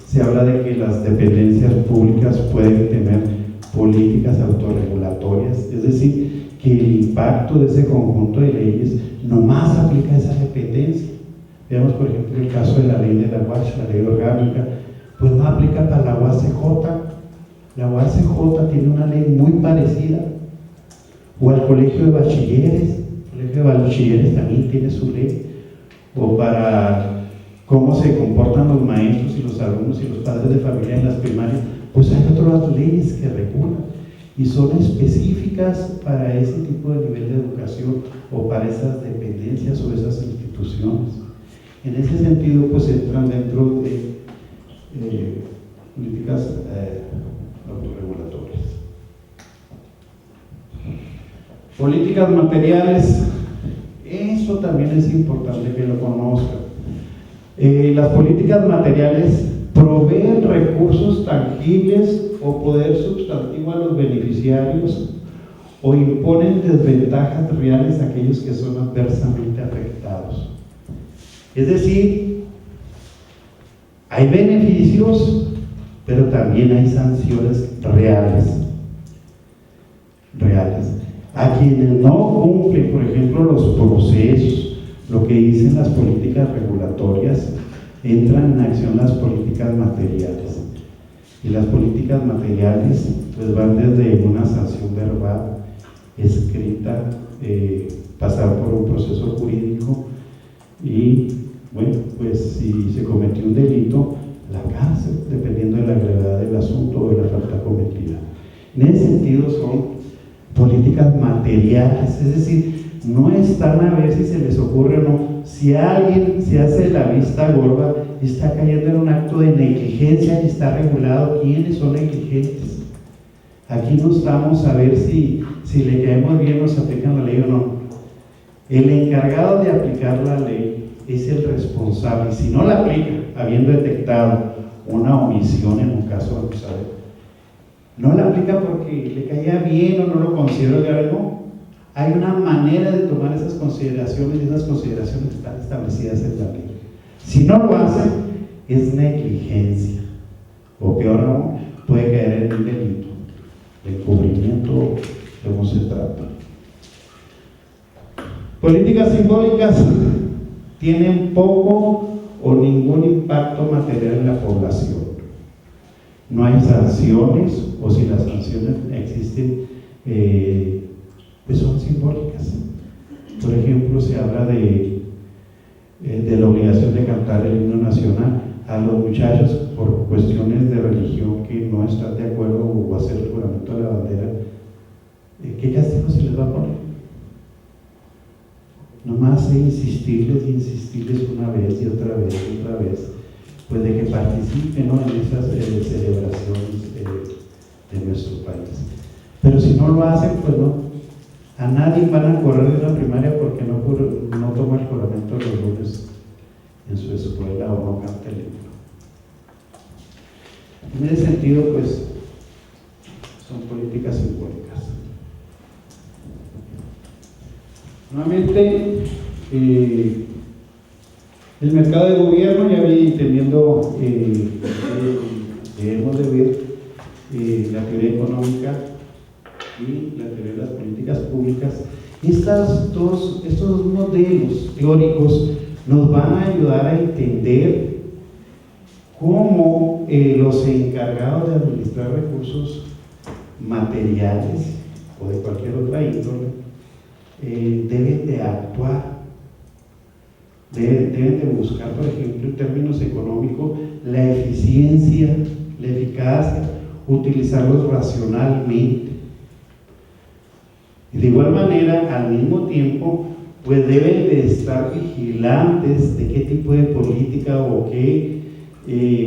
se habla de que las dependencias públicas pueden tener políticas autorregulatorias, es decir, que el impacto de ese conjunto de leyes nomás aplica a esa dependencia. Veamos, por ejemplo, el caso de la ley de la UACH, la ley orgánica, pues no aplica para la UACJ. La UACJ tiene una ley muy parecida, o al colegio de bachilleres. El colegio de bachilleres también tiene su ley, o para cómo se comportan los maestros y los alumnos y los padres de familia en las primarias, pues hay otras leyes que regulan y son específicas para ese tipo de nivel de educación o para esas dependencias o esas instituciones. En ese sentido, pues entran dentro de políticas autorregulatorias. Políticas materiales, eso también es importante que lo conozcan. Las políticas materiales proveen recursos tangibles o poder sustantivo a los beneficiarios o imponen desventajas reales a aquellos que son adversamente afectados. Es decir, hay beneficios, pero también hay sanciones reales. A quienes no cumplen, por ejemplo, los procesos, lo que dicen las políticas regulatorias, entran en acción las políticas materiales. Y las políticas materiales pues van desde una sanción verbal, escrita, pasar por un proceso jurídico y, bueno, pues si se cometió un delito, la cárcel, dependiendo de la gravedad del asunto o de la falta cometida. En ese sentido son políticas materiales, es decir, no están a ver si se les ocurre o no. Si alguien se hace la vista gorda y está cayendo en un acto de negligencia y está regulado quiénes son negligentes. Aquí no estamos a ver si le caemos bien o se aplican la ley o no. El encargado de aplicar la ley es el responsable, y si no la aplica, habiendo detectado una omisión en un caso acusado, no la aplica porque le caía bien o no lo considera grave, no. Hay una manera de tomar esas consideraciones y esas consideraciones están establecidas en la ley. Si no lo hace, es negligencia, o peor aún, puede caer en un delito de encubrimiento, de cómo se trata. Políticas simbólicas tienen poco o ningún impacto material en la población. No hay sanciones, o si las sanciones existen, pues son simbólicas. Por ejemplo, se habla de la obligación de cantar el himno nacional a los muchachos por cuestiones de religión que no están de acuerdo o hacer el juramento de la bandera. ¿Qué castigo se les va a poner? Nomás insistirles una vez y otra vez y otra vez, pues de que participen, ¿no?, en esas celebraciones de nuestro país. Pero si no lo hacen, pues no. A nadie van a correr de una primaria porque no toma el juramento los lunes en su escuela o no canta el himno. En ese sentido, pues, son políticas simbólicas. Nuevamente, el mercado de gobierno, ya vi entendiendo debemos de ver la teoría económica y la teoría de las políticas públicas. Estos dos modelos teóricos nos van a ayudar a entender cómo los encargados de administrar recursos materiales o de cualquier otra índole deben de actuar, deben de buscar, por ejemplo, en términos económicos, la eficiencia, la eficacia, utilizarlos racionalmente. Y de igual manera, al mismo tiempo, pues deben de estar vigilantes de qué tipo de política o qué,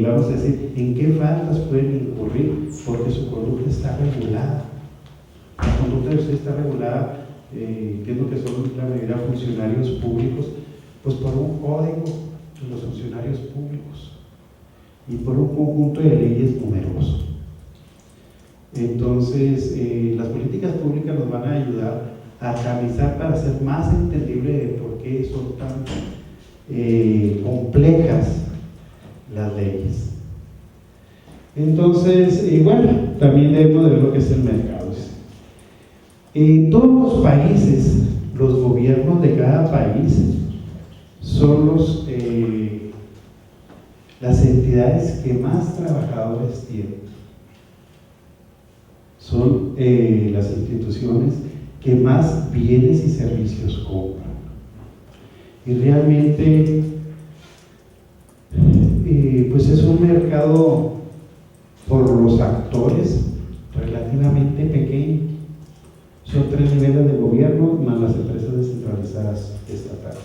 vamos a decir, en qué faltas pueden incurrir, porque su conducta está regulada. La conducta de usted está regulada, ¿qué es lo que son la mayoría de funcionarios públicos? Pues por un código de los funcionarios públicos y por un conjunto de leyes numeroso. Entonces, las políticas públicas nos van a ayudar a tamizar para hacer más entendible de por qué son tan complejas las leyes. Entonces, bueno, también debemos ver lo que es el mercado. En todos los países, los gobiernos de cada país son las entidades que más trabajadores tienen. Son las instituciones que más bienes y servicios compran. Y realmente, pues es un mercado por los actores relativamente pequeño. Son 3 niveles de gobierno más las empresas descentralizadas estatales.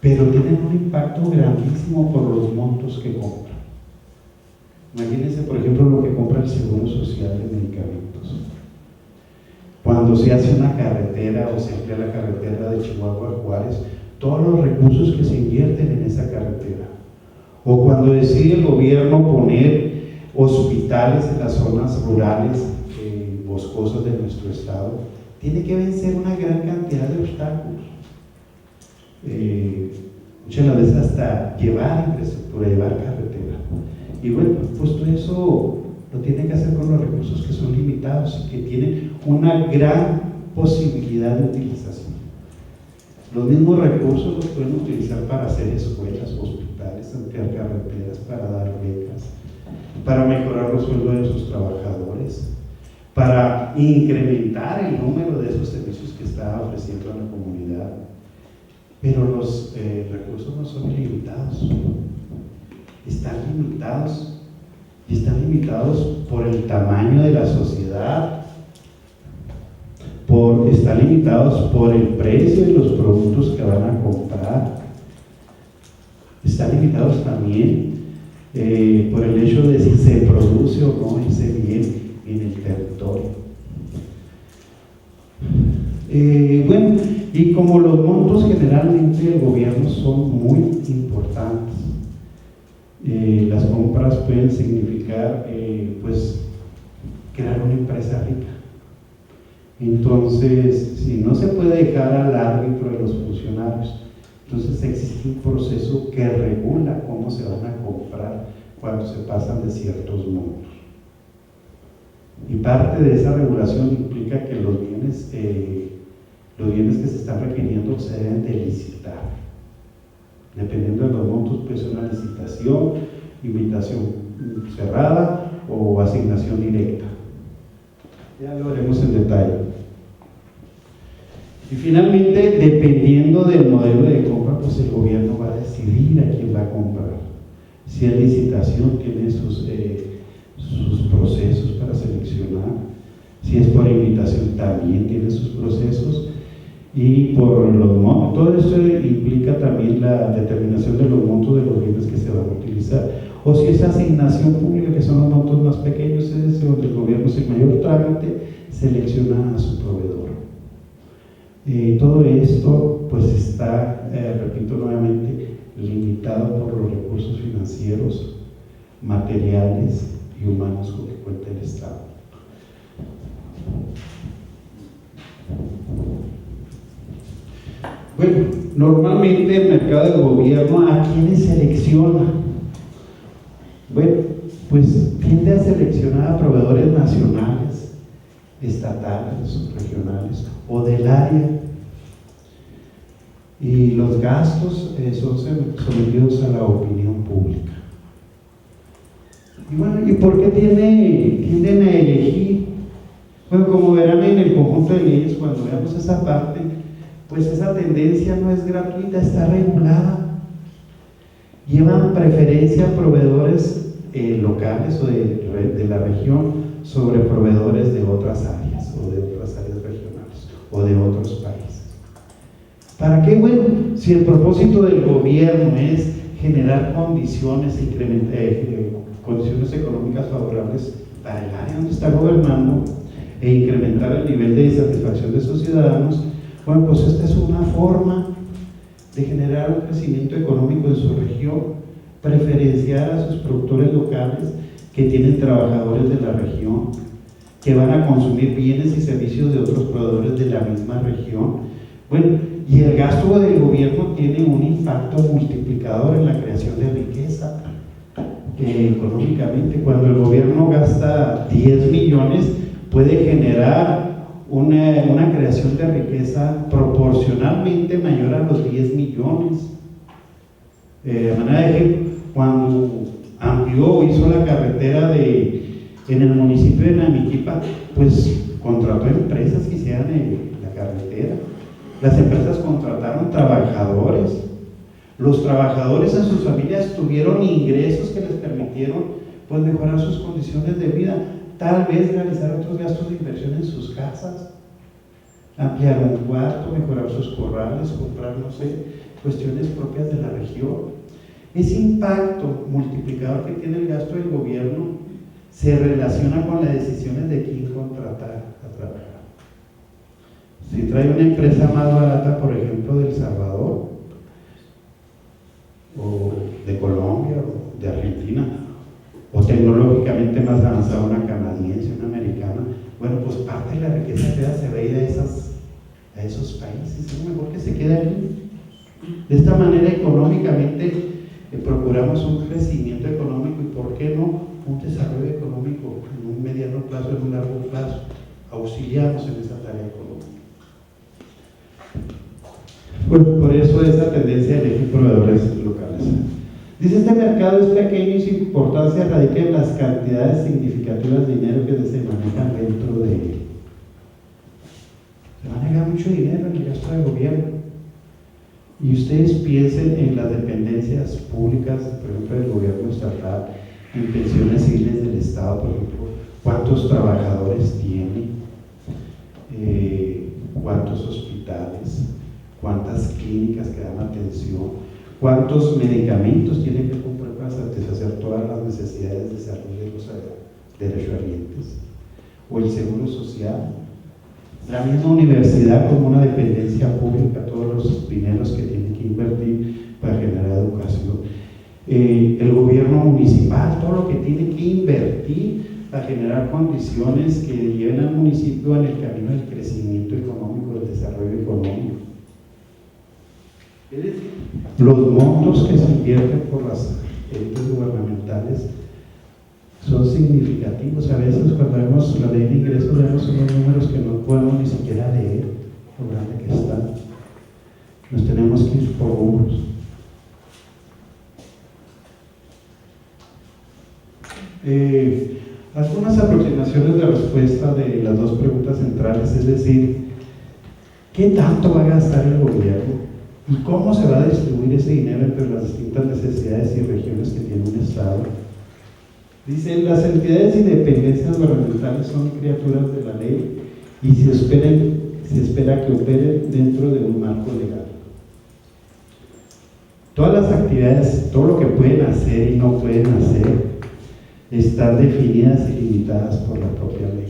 Pero tienen un impacto grandísimo por los montos que compran. Imagínense, por ejemplo, lo que compra el Seguro Social de Medicamentos. Cuando se hace una carretera o se amplía la carretera de Chihuahua a Juárez, todos los recursos que se invierten en esa carretera. O cuando decide el gobierno poner hospitales en las zonas rurales, boscosas de nuestro estado, tiene que vencer una gran cantidad de obstáculos. Muchas veces hasta llevar infraestructura, llevar carretera. Y bueno, pues todo eso lo tiene que hacer con los recursos que son limitados y que tienen una gran posibilidad de utilización. Los mismos recursos los pueden utilizar para hacer escuelas, hospitales, ampliar carreteras, para dar becas, para mejorar los sueldos de sus trabajadores, para incrementar el número de esos servicios que está ofreciendo a la comunidad. Pero los recursos no son ilimitados, están limitados, y están limitados por el tamaño de la sociedad, están limitados por el precio de los productos que van a comprar, están limitados también por el hecho de si se produce o no ese bien en el territorio. Bueno, y como los montos generalmente del gobierno son muy importantes, las compras pueden significar pues crear una empresa rica. Entonces, si no se puede dejar al árbitro de los funcionarios, entonces existe un proceso que regula cómo se van a comprar cuando se pasan de ciertos montos. Y parte de esa regulación implica que los bienes que se están requiriendo se deben de licitar. Dependiendo de los montos, puede ser una licitación, invitación cerrada o asignación directa. Ya lo veremos en detalle. Y finalmente, dependiendo del modelo de compra, pues el gobierno va a decidir a quién va a comprar. Si es licitación, tiene sus procesos para seleccionar. Si es por invitación, también tiene sus procesos. Y por los montos, todo esto implica también la determinación de los montos de los bienes que se van a utilizar. O si es asignación pública, que son los montos más pequeños, es donde el gobierno sin mayor trámite selecciona a su proveedor. Todo esto pues está, repito nuevamente, limitado por los recursos financieros, materiales y humanos con que cuenta el Estado. Bueno, normalmente el mercado del gobierno, ¿a quiénes selecciona? Bueno, pues tiende a seleccionar a proveedores nacionales, estatales, regionales o del área. Y los gastos son sometidos a la opinión pública. Y bueno, ¿y por qué tienden a elegir? Bueno, como verán en el conjunto de leyes, cuando veamos esa parte, pues esa tendencia no es gratuita, está regulada. Llevan preferencia a proveedores locales o de la región sobre proveedores de otras áreas o de otras áreas regionales o de otros países. ¿Para qué? Bueno, si el propósito del gobierno es generar condiciones económicas favorables para el área donde está gobernando e incrementar el nivel de satisfacción de sus ciudadanos, bueno, pues esta es una forma de generar un crecimiento económico en su región, preferenciar a sus productores locales que tienen trabajadores de la región, que van a consumir bienes y servicios de otros proveedores de la misma región. Bueno, Y el gasto del gobierno tiene un impacto multiplicador en la creación de riqueza. Económicamente, cuando el gobierno gasta 10 millones, puede generar una creación de riqueza proporcionalmente mayor a los 10 millones. De manera de que cuando amplió o hizo la carretera en el municipio de Namiquipa, pues contrató empresas que hicieran la carretera. Las empresas contrataron trabajadores. Los trabajadores en sus familias tuvieron ingresos que les permitieron pues mejorar sus condiciones de vida, tal vez realizar otros gastos de inversión en sus casas, ampliar un cuarto, mejorar sus corrales, comprar, no sé, cuestiones propias de la región. Ese impacto multiplicador que tiene el gasto del gobierno se relaciona con las decisiones de quién contratar a trabajar. Si trae una empresa más barata, por ejemplo, de El Salvador, o de Colombia, o de Argentina, o tecnológicamente más avanzada, una canadiense, una americana, bueno, pues parte de la riqueza se va a ir a esos países. Es mejor que se quede aquí. De esta manera, económicamente, procuramos un crecimiento económico y, ¿por qué no?, un desarrollo económico en un mediano plazo, en un largo plazo. Auxiliamos en esa tarea económica. Pues por eso esa tendencia de elegir proveedores locales. Dice: este mercado es pequeño y su importancia radica en las cantidades significativas de dinero que se manejan dentro de él. Se maneja mucho dinero en el gasto del gobierno. Y ustedes piensen en las dependencias públicas, por ejemplo, del gobierno estatal, en pensiones civiles del Estado, por ejemplo, cuántos trabajadores tiene, cuántos hospitales, cuántas clínicas que dan atención, cuántos medicamentos tienen que comprar para satisfacer todas las necesidades de salud de los derechohabientes, o el seguro social. La misma universidad como una dependencia pública, todos los dineros que tiene que invertir para generar educación. El gobierno municipal, todo lo que tiene que invertir para generar condiciones que lleven al municipio en el camino del crecimiento económico, del desarrollo económico. Es decir, los montos que se invierten por las entes gubernamentales son significativos. A veces cuando vemos la ley de ingresos vemos unos números que no podemos ni siquiera leer, lo grande que están. Nos tenemos que ir por rubros. Algunas aproximaciones de respuesta de las dos preguntas centrales, es decir, ¿qué tanto va a gastar el gobierno? ¿Y cómo se va a distribuir ese dinero entre las distintas necesidades y regiones que tiene un Estado? Dice: las entidades y dependencias gubernamentales son criaturas de la ley y se espera que operen dentro de un marco legal. Todas las actividades, todo lo que pueden hacer y no pueden hacer, están definidas y limitadas por la propia ley.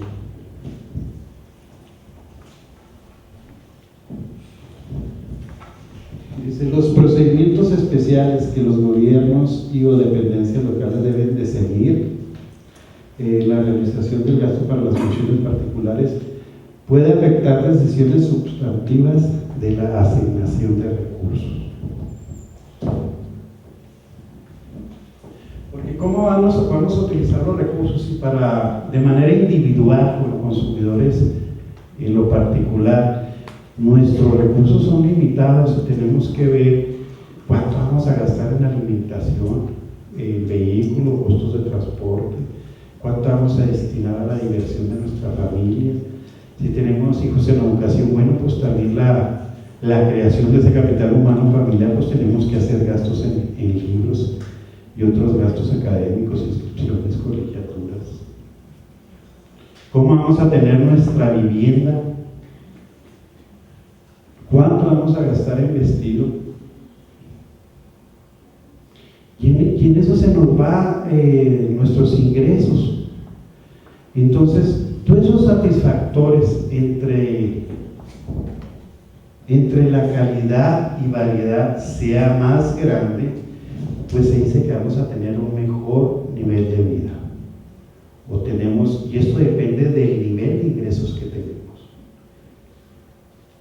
Dice: los procedimientos especiales que los gobiernos y o dependencias locales deben de seguir, la realización del gasto para las funciones particulares, puede afectar decisiones sustantivas de la asignación de recursos. Porque ¿cómo vamos a utilizar los recursos? Y de manera individual, como consumidores, en lo particular, nuestros recursos son limitados y tenemos que ver cuánto vamos a gastar en alimentación, vehículos, costos de transporte, cuánto vamos a destinar a la diversión de nuestra familia. Si tenemos hijos en educación, bueno, pues también la creación de ese capital humano familiar, pues tenemos que hacer gastos en libros y otros gastos académicos, inscripciones, colegiaturas. ¿Cómo vamos a tener nuestra vivienda? ¿Cuánto vamos a gastar en vestido? Y en eso se nos va nuestros ingresos. Entonces, todos esos satisfactores entre la calidad y variedad sea más grande, pues se dice que vamos a tener un mejor nivel de vida. Y esto depende del nivel de ingresos que tenemos.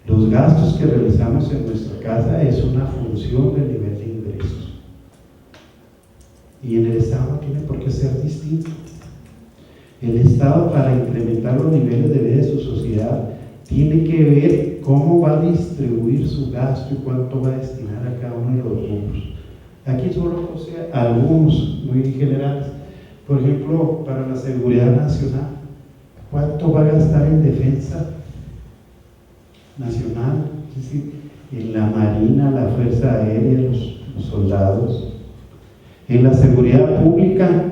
Los gastos que realizamos en nuestra casa es una función del nivel de ingresos. Y en el Estado no tiene por qué ser distinto. El Estado, para incrementar los niveles de vida de su sociedad, tiene que ver cómo va a distribuir su gasto y cuánto va a destinar a cada uno de los rubros. Aquí solo puse algunos muy generales. Por ejemplo, para la seguridad nacional, ¿cuánto va a gastar en defensa nacional? Es decir, en la Marina, la Fuerza Aérea, los soldados. En la seguridad pública,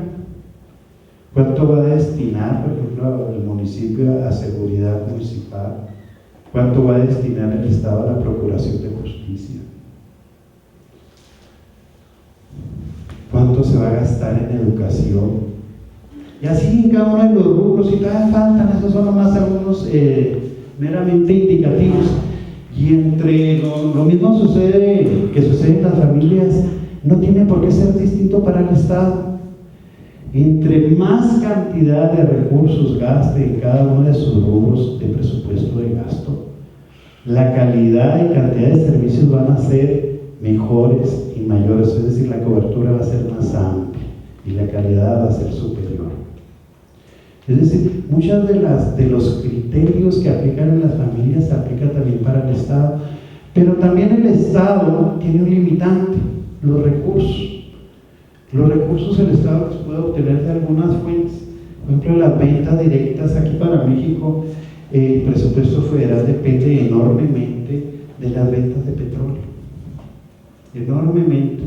¿cuánto va a destinar, por ejemplo, el municipio a seguridad municipal? ¿Cuánto va a destinar el Estado a la procuración de justicia? ¿Cuánto se va a gastar en educación? Y así en cada uno de los rubros, y todavía faltan, esos son nomás algunos meramente indicativos. Y entre lo mismo que sucede en las familias, no tiene por qué ser distinto para el Estado. Entre más cantidad de recursos gaste en cada uno de sus rubros de presupuesto de gasto, la calidad y cantidad de servicios van a ser mejores y mayores, es decir, la cobertura va a ser más amplia y la calidad va a ser superior. Es decir, muchos de los criterios que aplican en las familias se aplican también para el Estado, pero también el Estado tiene un limitante: los recursos. Los recursos el Estado los puede obtener de algunas fuentes. Por ejemplo, las ventas directas. Aquí para México el presupuesto federal depende enormemente de las ventas de petróleo, enormemente.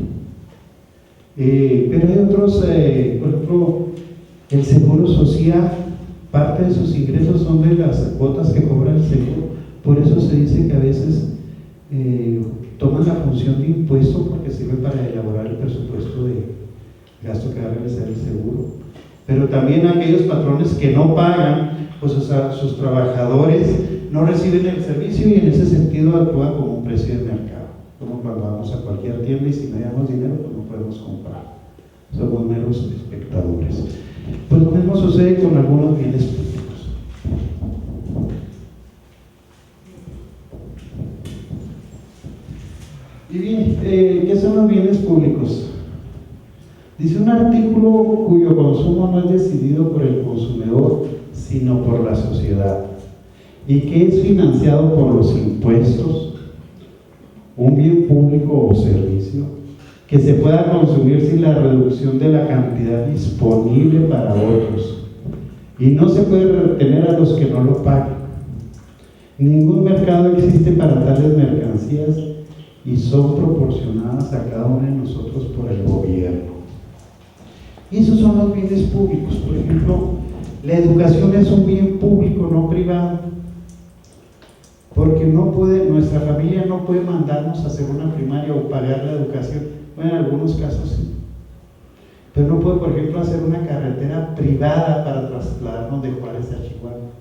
Pero hay otros, por ejemplo, el seguro social, parte de sus ingresos son de las cuotas que cobra el seguro. Por eso se dice que a veces toman la función de impuesto, porque sirve para elaborar el presupuesto de gasto que va a realizar el seguro. Pero también aquellos patrones que no pagan, pues sus trabajadores no reciben el servicio, y en ese sentido actúa como un precio de mercado, como cuando vamos a cualquier tienda y si no llevamos dinero pues no podemos comprar, somos meros espectadores. Pues lo mismo sucede con algunos bienes públicos. Y bien, ¿qué son los bienes públicos? Dice un artículo cuyo consumo no es decidido por el consumidor, sino por la sociedad, y que es financiado por los impuestos, un bien público o servicio que se pueda consumir sin la reducción de la cantidad disponible para otros, y no se puede retener a los que no lo paguen. Ningún mercado existe para tales mercancías y son proporcionadas a cada uno de nosotros por el gobierno. Y esos son los bienes públicos. Por ejemplo, la educación es un bien público, no privado, porque nuestra familia no puede mandarnos a hacer una primaria o pagar la educación. Bueno, en algunos casos sí, pero no puede, por ejemplo, hacer una carretera privada para trasladarnos de Juárez a Chihuahua.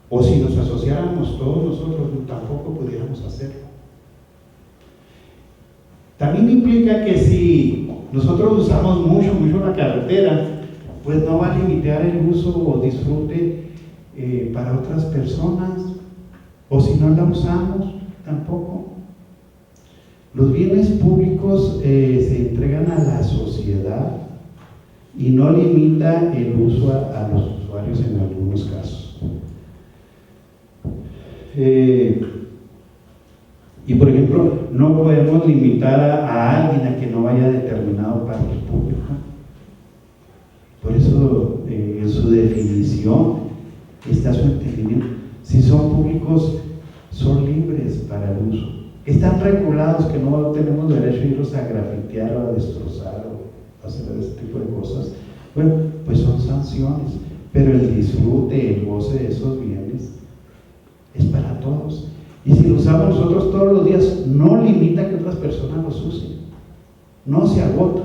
O si nos asociáramos todos nosotros, tampoco pudiéramos hacerlo. También implica que si nosotros usamos mucho la carretera, pues no va a limitar el uso o disfrute para otras personas, o si no la usamos, tampoco. Los bienes públicos se entregan a la sociedad y no limita el uso a los usuarios en algunos casos. Y por ejemplo, no podemos limitar a alguien a que no vaya a determinado parque público. Por eso en su definición está su entendimiento. Si son públicos, son libres para el uso. Están regulados, que no tenemos derecho a irlos a grafitear o a destrozar o a hacer ese tipo de cosas. Bueno, pues son sanciones, pero el disfrute, el goce de esos bienes es para todos. Y si lo usamos nosotros todos los días, no limita que otras personas los usen, no se agota.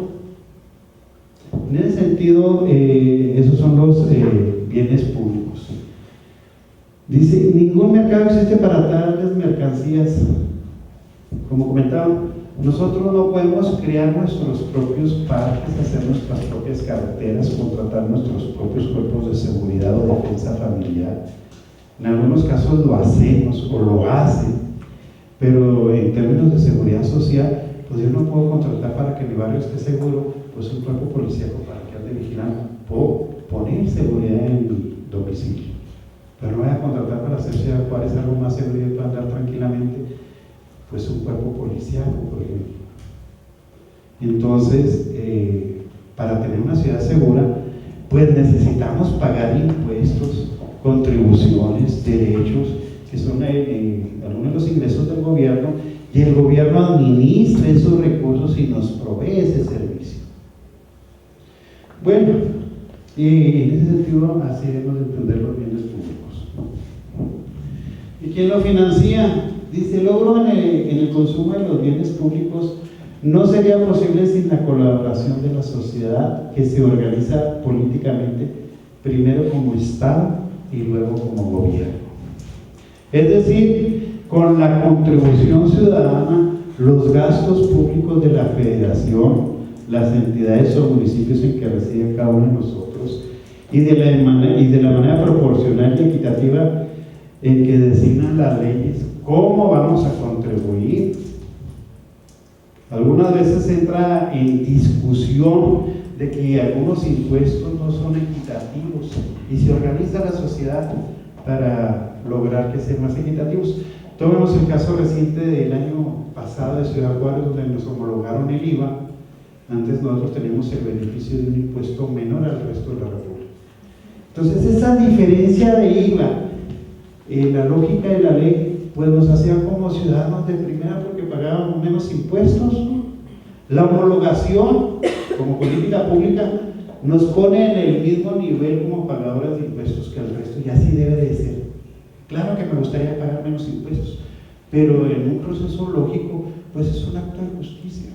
En ese sentido, esos son los bienes públicos. Dice, ningún mercado existe para tales mercancías. Como comentaba, nosotros no podemos crear nuestros propios parques, hacer nuestras propias carreteras, contratar nuestros propios cuerpos de seguridad o defensa familiar. En algunos casos lo hacemos o lo hacen, pero en términos de seguridad social, pues yo no puedo contratar para que mi barrio esté seguro, pues un cuerpo policíaco para que ande vigilando. Puedo poner seguridad en mi domicilio, pero no voy a contratar para hacer Ciudad Juárez algo más seguro y para andar tranquilamente, pues un cuerpo policíaco, por ejemplo. Entonces, para tener una ciudad segura, pues necesitamos pagar impuestos, contribuciones, derechos, que son algunos de los ingresos del gobierno, y el gobierno administra esos recursos y nos provee ese servicio. Bueno, y en ese sentido así debemos entender los bienes públicos. ¿Y quién lo financia? Dice, el logro en el consumo de los bienes públicos no sería posible sin la colaboración de la sociedad, que se organiza políticamente, primero como Estado y luego como gobierno. Es decir, con la contribución ciudadana, los gastos públicos de la federación, las entidades o municipios en que reside cada uno de nosotros, y de la manera proporcional y equitativa en que designan las leyes, cómo vamos a contribuir. Algunas veces entra en discusión de que algunos impuestos no son equitativos y se organiza la sociedad para lograr que sean más equitativos. Tomemos el caso reciente del año pasado de Ciudad Juárez, donde nos homologaron el IVA. Antes nosotros teníamos el beneficio de un impuesto menor al resto de la República. Entonces esa diferencia de IVA, la lógica de la ley, pues nos hacía como ciudadanos de primera porque pagábamos menos impuestos. La homologación como política pública nos pone en el mismo nivel como pagadores de impuestos que el resto, y así debe de ser. Claro que me gustaría pagar menos impuestos, pero en un proceso lógico, pues es un acto de justicia.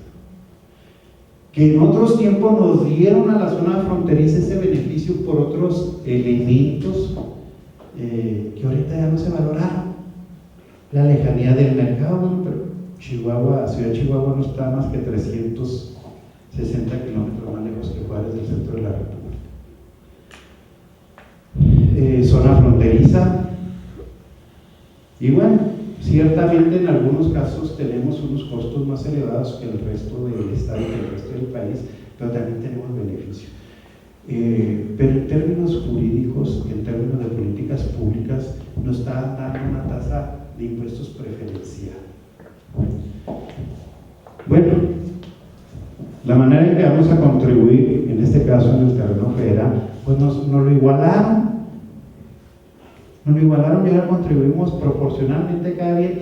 Que en otros tiempos nos dieron a la zona fronteriza ese beneficio por otros elementos que ahorita ya no se valoraron. La lejanía del mercado, bueno, pero Chihuahua, Ciudad de Chihuahua no está más que 360 kilómetros más lejos que Juárez del centro de la República. Zona fronteriza, y bueno, ciertamente en algunos casos tenemos unos costos más elevados que el resto del estado y que el resto del país, pero también tenemos beneficio. Pero en términos jurídicos, en términos de políticas públicas, nos está dando una tasa de impuestos preferencial. Bueno, la manera en que vamos a contribuir, en este caso en el terreno federal, pues nos lo igualaron. Nos lo igualaron y ahora contribuimos proporcionalmente cada bien,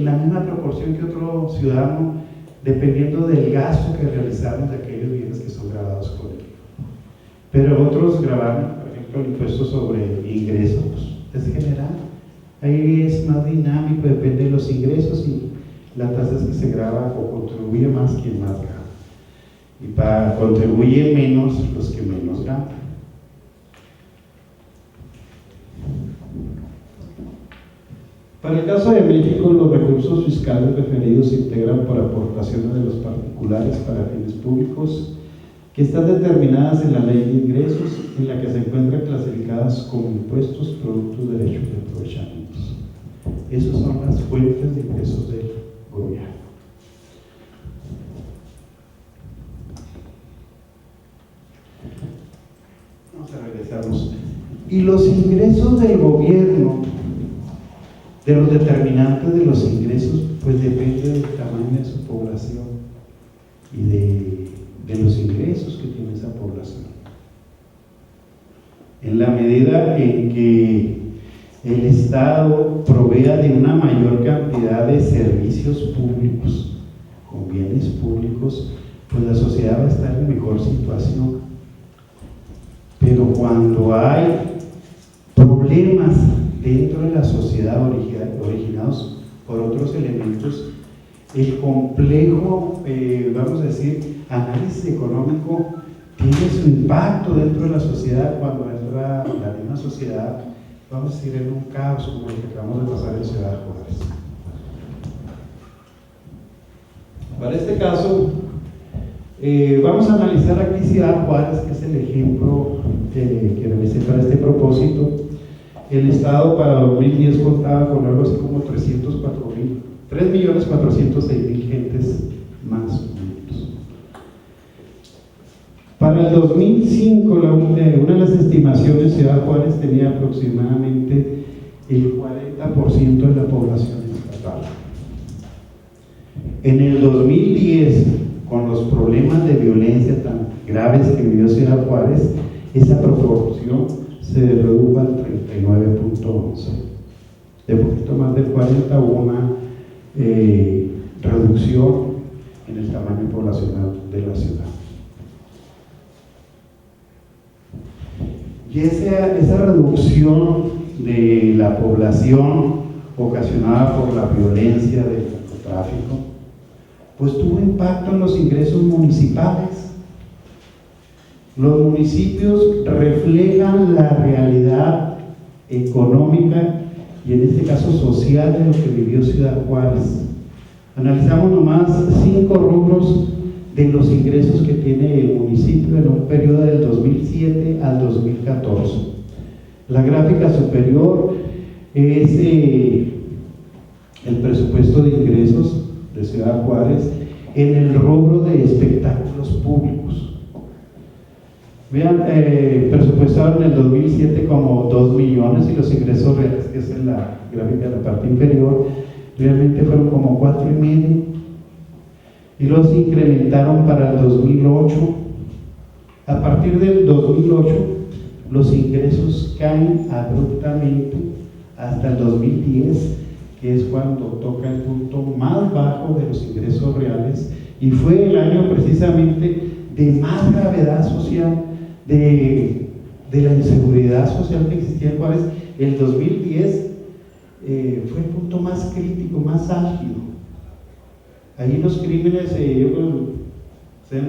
la misma proporción que otro ciudadano, dependiendo del gasto que realizamos de aquellos bienes que son grabados por él. Pero otros grabaron, por ejemplo, el impuesto sobre ingresos, es general. Ahí es más dinámico, depende de los ingresos y la tasa es que se graba o contribuye más quien más gana. Y contribuye menos los que menos ganan. Para el caso de México, los recursos fiscales referidos se integran por aportaciones de los particulares para fines públicos que están determinadas en la Ley de Ingresos, en la que se encuentran clasificadas como impuestos, productos, derechos y aprovechamientos. Esas son las fuentes de ingresos del gobierno. Vamos a regresarnos. Y los ingresos del gobierno, de los determinantes de los ingresos, pues depende del tamaño de su población y de los ingresos que tiene esa población. En la medida en que el Estado provea de una mayor cantidad de servicios públicos, con bienes públicos, pues la sociedad va a estar en mejor situación. Pero cuando hay problemas dentro de la sociedad originados por otros elementos, el complejo, vamos a decir, análisis económico tiene su impacto dentro de la sociedad cuando entra la misma sociedad, vamos a decir, en un caos como el que acabamos de pasar en Ciudad Juárez. Para este caso, vamos a analizar aquí Ciudad Juárez, que es el ejemplo que realicé para este propósito. el Estado para 2010 contaba con algo así como 3.406.000 gentes más o menos. Para el 2005, una de las estimaciones, Ciudad Juárez tenía aproximadamente el 40% de la población estatal. En el 2010, con los problemas de violencia tan graves que vivió Ciudad Juárez, esa proporción se redujo al 39.11. De poquito más del 40 hubo una reducción en el tamaño poblacional de la ciudad. Y esa reducción de la población ocasionada por la violencia del narcotráfico, pues tuvo impacto en los ingresos municipales. Los municipios reflejan la realidad económica y en este caso social de lo que vivió Ciudad Juárez. Analizamos nomás 5 rubros de los ingresos que tiene el municipio en un periodo del 2007 al 2014. La gráfica superior es el presupuesto de ingresos de Ciudad Juárez en el rubro de espectáculos públicos. Vean, presupuestaron en el 2007 como 2 millones y los ingresos reales, que es en la gráfica de la parte inferior, realmente fueron como 4,5, y los incrementaron para el 2008. A partir del 2008 los ingresos caen abruptamente hasta el 2010, que es cuando toca el punto más bajo de los ingresos reales, y fue el año precisamente de más gravedad social, de la inseguridad social que existía en Juárez. El 2010 fue el punto más crítico, más álgido. Ahí los crímenes, se deben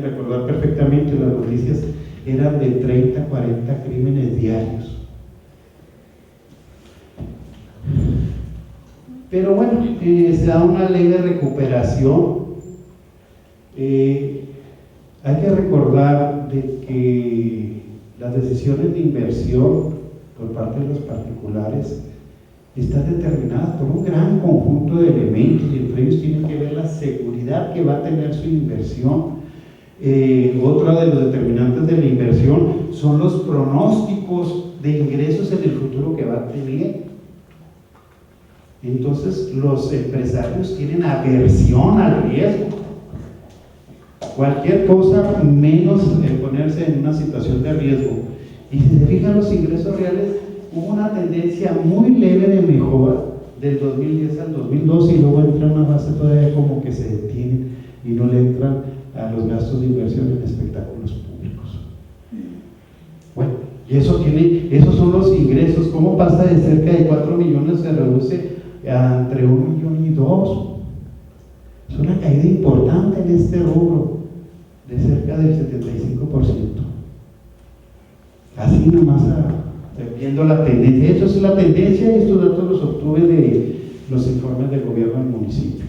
recordar perfectamente, las noticias eran de 30 a 40 crímenes diarios. Pero bueno, se da una ley de recuperación. Hay que recordar de que las decisiones de inversión por parte de los particulares están determinadas por un gran conjunto de elementos, y entre ellos tienen que ver la seguridad que va a tener su inversión. Otra de los determinantes de la inversión son los pronósticos de ingresos en el futuro que va a tener. Entonces los empresarios tienen aversión al riesgo. Cualquier cosa menos ponerse en una situación de riesgo. Y si se fijan los ingresos reales, hubo una tendencia muy leve de mejora del 2010 al 2012, y luego entra una base todavía como que se detiene y no le entran a los gastos de inversión en espectáculos públicos. Bueno, y esos son los ingresos. ¿Cómo pasa de cerca de 4 millones se reduce a entre 1 millón y 2? Es una caída importante en este rubro, de cerca del 75%. Así nomás viendo la tendencia. Esto es la tendencia, y estos datos los obtuve de los informes del gobierno del municipio.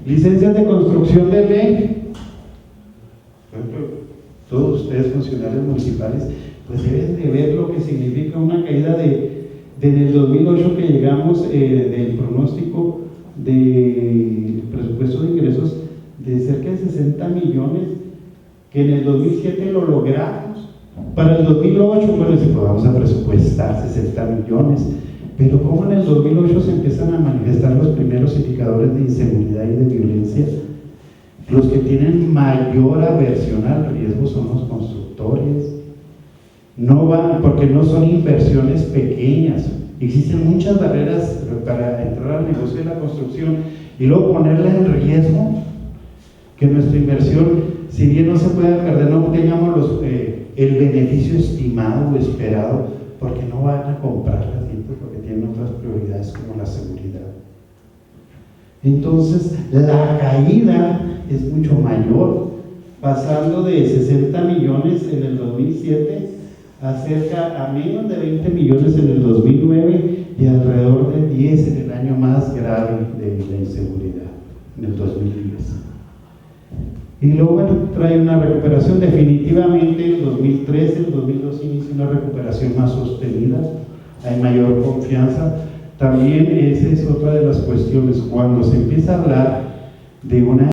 Licencias de construcción de ley. Todos ustedes, funcionarios municipales, pues deben de ver lo que significa una caída desde el 2008, que llegamos del pronóstico del presupuesto de ingresos de cerca de 60 millones, que en el 2007 lo logramos. Para el 2008, bueno, si podamos a presupuestar 60 millones, pero como en el 2008 se empiezan a manifestar los primeros indicadores de inseguridad y de violencia, los que tienen mayor aversión al riesgo son los constructores. No van, porque no son inversiones pequeñas. Existen muchas barreras para entrar al negocio de la construcción y luego ponerla en riesgo, que nuestra inversión, si bien no se puede perder, no tengamos el beneficio estimado o esperado, porque no van a comprar las gente, porque tienen otras prioridades como la seguridad. Entonces la caída es mucho mayor, pasando de 60 millones en el 2007 a menos de 20 millones en el 2009 y alrededor de 10 en el año más grave de la inseguridad, en el 2010. Y luego, bueno, trae una recuperación definitivamente en 2013, en 2012 inicia una recuperación más sostenida, hay mayor confianza. También esa es otra de las cuestiones, cuando se empieza a hablar de una